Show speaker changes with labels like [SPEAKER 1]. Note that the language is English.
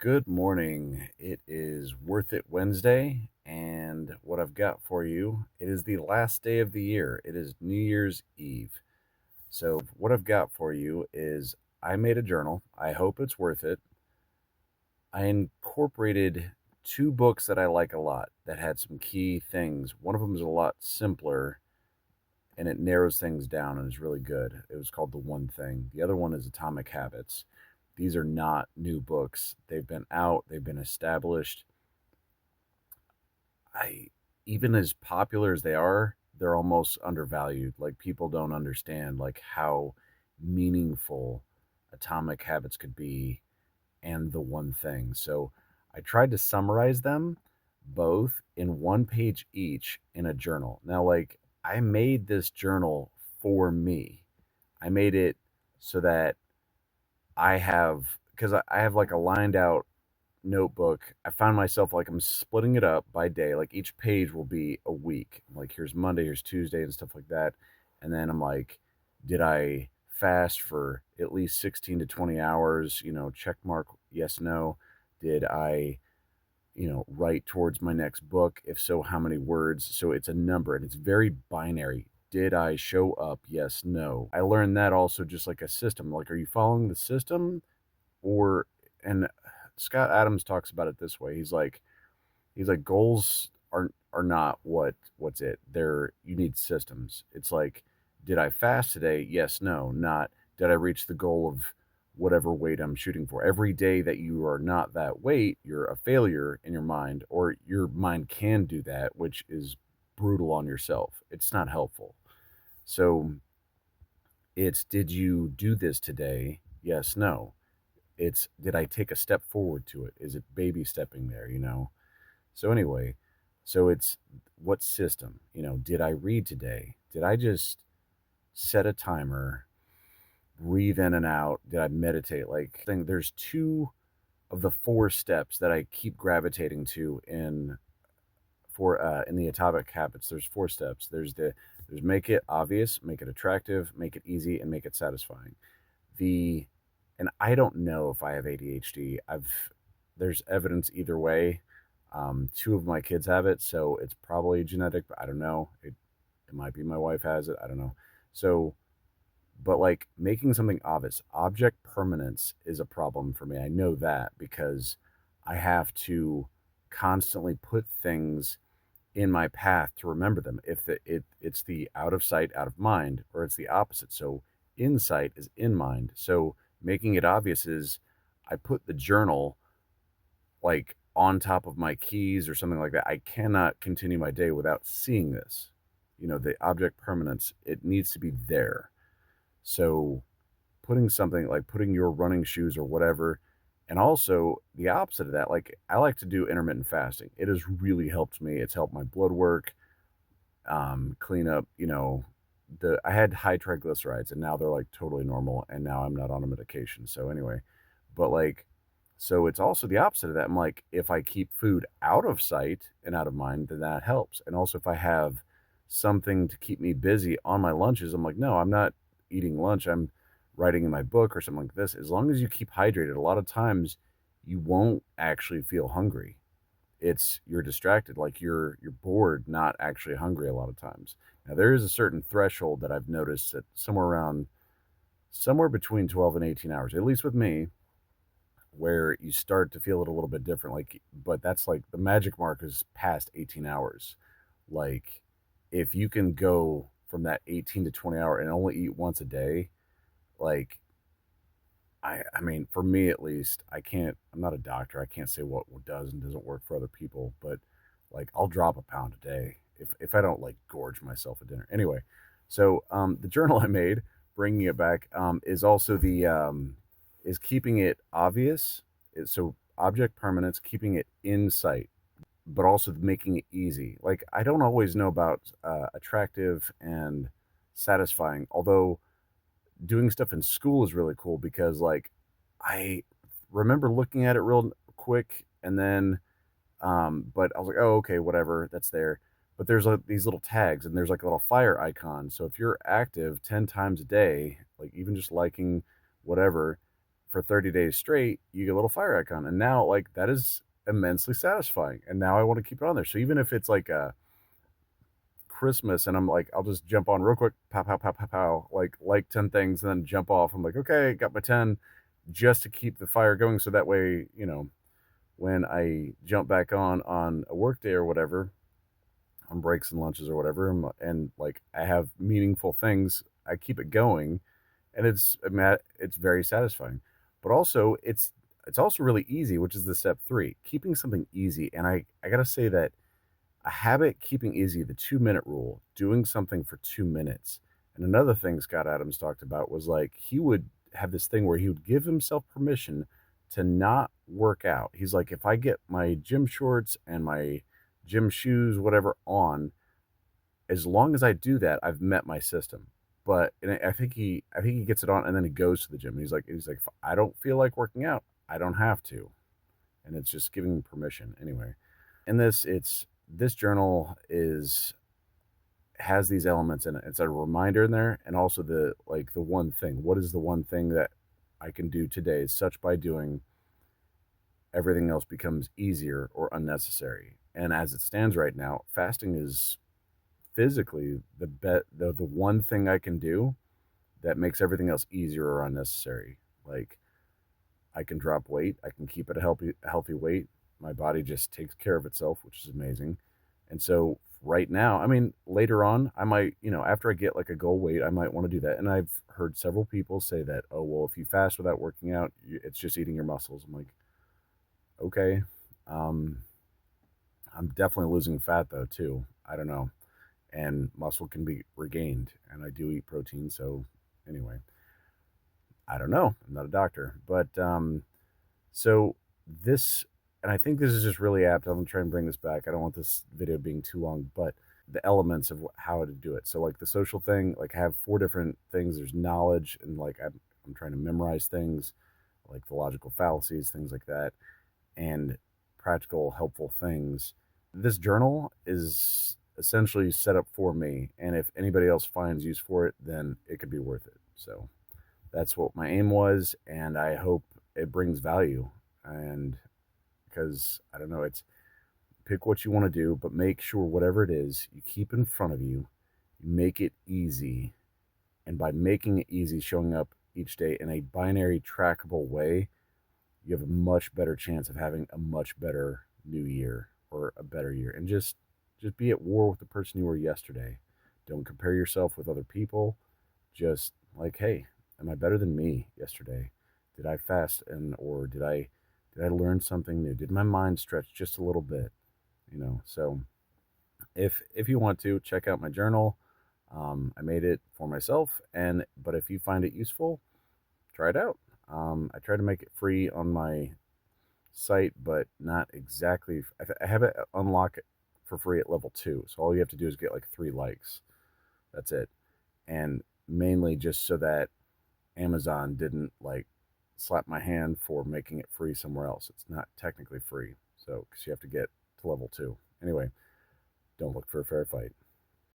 [SPEAKER 1] Good morning. It is Worth It Wednesday, and what I've got for you, it is the last day of the year. It is New Year's Eve. So, what I've got for you is I made a journal. I hope it's worth it. I incorporated two books that I like a lot that had some key things. One of them is a lot simpler and it narrows things down and is really good. It was called The One Thing. The other one is Atomic Habits. These are not new books. They've been out, they've been established. I Even as popular as they are, they're almost undervalued. Like people don't understand like how meaningful Atomic Habits could be and The One Thing. So I tried to summarize them both in one page each in a journal. Now, like I made this journal for me. I made it so that because I have like a lined out notebook. I found myself like I'm splitting it up by day. Like each page will be a week. Like here's Monday, here's Tuesday, and stuff like that. And then I'm like, did I fast for at least 16 to 20 hours? Check mark, yes, no. Did I, write towards my next book? If so, how many words? So it's a number and it's very binary. Did I show up? Yes, no. I learned that also just like a system. Like, are you following the system or and Scott Adams talks about it this way. He's like goals are not what's it. You need systems. It's like, did I fast today? Yes, no, not did I reach the goal of whatever weight I'm shooting for. Every day that you are not that weight, you're a failure in your mind, or your mind can do that, which is brutal on yourself. It's not helpful. So it's, did you do this today? Yes, no. It's, did I take a step forward to it? Is it baby stepping there? So anyway, so it's what system? Did I read today? Did I just set a timer, breathe in and out? Did I meditate? Like there's two of the four steps that I keep gravitating to in the Atomic Habits. There's four steps. There's make it obvious, make it attractive, make it easy, and make it satisfying. The and I don't know if I have ADHD. There's evidence either way. Two of my kids have it, so it's probably genetic, but I don't know. It might be my wife has it. I don't know. So, but like making something obvious, object permanence is a problem for me. I know that because I have to constantly put things in my path to remember them. If it's the out of sight, out of mind, or it's the opposite. So insight is in mind. So making it obvious is I put the journal like on top of my keys or something like that. I cannot continue my day without seeing this. The object permanence, it needs to be there. So putting something like putting your running shoes or whatever, and also the opposite of that, like I like to do intermittent fasting. It has really helped me. It's helped my blood work, clean up, the I had high triglycerides and now they're like totally normal and now I'm not on a medication. So anyway, but like so it's also the opposite of that. I'm like, if I keep food out of sight and out of mind, then that helps. And also if I have something to keep me busy on my lunches, I'm like, no, I'm not eating lunch. I'm writing in my book or something like this. As long as you keep hydrated, a lot of times you won't actually feel hungry. It's you're distracted, like you're bored, not actually hungry a lot of times. Now there is a certain threshold that I've noticed that somewhere between 12 and 18 hours, at least with me, where you start to feel it a little bit different. Like, but that's like the magic mark is past 18 hours. Like, if you can go from that 18 to 20 hour and only eat once a day, like I mean, for me at least, I'm not a doctor. I can't say what does and doesn't work for other people, but like I'll drop a pound a day if I don't like gorge myself at dinner. Anyway, so the journal I made, bringing it back, is also the is keeping it obvious. So object permanence, keeping it in sight, but also making it easy. Like I don't always know about attractive and satisfying, although doing stuff in school is really cool because like I remember looking at it real quick and then but I was like, "Oh, okay, whatever, that's there." But there's like these little tags and there's like a little fire icon. So if you're active 10 times a day, like even just liking whatever, for 30 days straight, you get a little fire icon, and now, like, that is immensely satisfying, and now I wanna keep it on there. So even if it's like a Christmas and I'm like, I'll just jump on real quick, pow, pow, pow, pow, pow, like 10 things and then jump off. I'm like, okay, got my 10 just to keep the fire going. So that way, when I jump back on a work day or whatever, on breaks and lunches or whatever, and like I have meaningful things, I keep it going, and it's very satisfying. But also, it's also really easy, which is the step three, keeping something easy. And I gotta say that a habit keeping easy, the 2-minute rule, doing something for 2 minutes. And another thing Scott Adams talked about was like he would have this thing where he would give himself permission to not work out. He's like, if I get my gym shorts and my gym shoes, whatever, on, as long as I do that, I've met my system. But and I think he gets it on and then he goes to the gym. He's like, if I don't feel like working out, I don't have to. And it's just giving him permission anyway. In this journal is has these elements in it. It's a reminder in there, and also the one thing. What is the one thing that I can do today? Such by doing, everything else becomes easier or unnecessary. And as it stands right now, fasting is physically the one thing I can do that makes everything else easier or unnecessary. Like I can drop weight, I can keep it a healthy weight. My body just takes care of itself, which is amazing. And so right now, I mean, later on, I might, after I get like a goal weight, I might want to do that. And I've heard several people say that, oh, well, if you fast without working out, it's just eating your muscles. I'm like, okay. Um, I'm definitely losing fat though, too. I don't know. And muscle can be regained. And I do eat protein. So anyway, I don't know. I'm not a doctor. But so this, and I think this is just really apt. I'm gonna try and bring this back. I don't want this video being too long, but the elements of how to do it. So like the social thing, like I have four different things. There's knowledge, and like I'm trying to memorize things, like the logical fallacies, things like that, and practical, helpful things. This journal is essentially set up for me, and if anybody else finds use for it, then it could be worth it. So that's what my aim was, and I hope it brings value. And because I don't know, it's pick what you want to do, but make sure whatever it is you keep in front of you, you make it easy. And by making it easy, showing up each day in a binary trackable way, you have a much better chance of having a much better new year or a better year. And just be at war with the person you were yesterday. Don't compare yourself with other people. Just like, hey, am I better than me yesterday? Did I fast or did I learn something new? Did my mind stretch just a little bit? So if you want to check out my journal, I made it for myself, and but if you find it useful, try it out. I try to make it free on my site, but not exactly. I have it unlock it for free at level 2, so all you have to do is get like 3 likes. That's it, and mainly just so that Amazon didn't like slap my hand for making it free somewhere else. It's not technically free, so because you have to get to level 2 anyway. Don't look for a fair fight.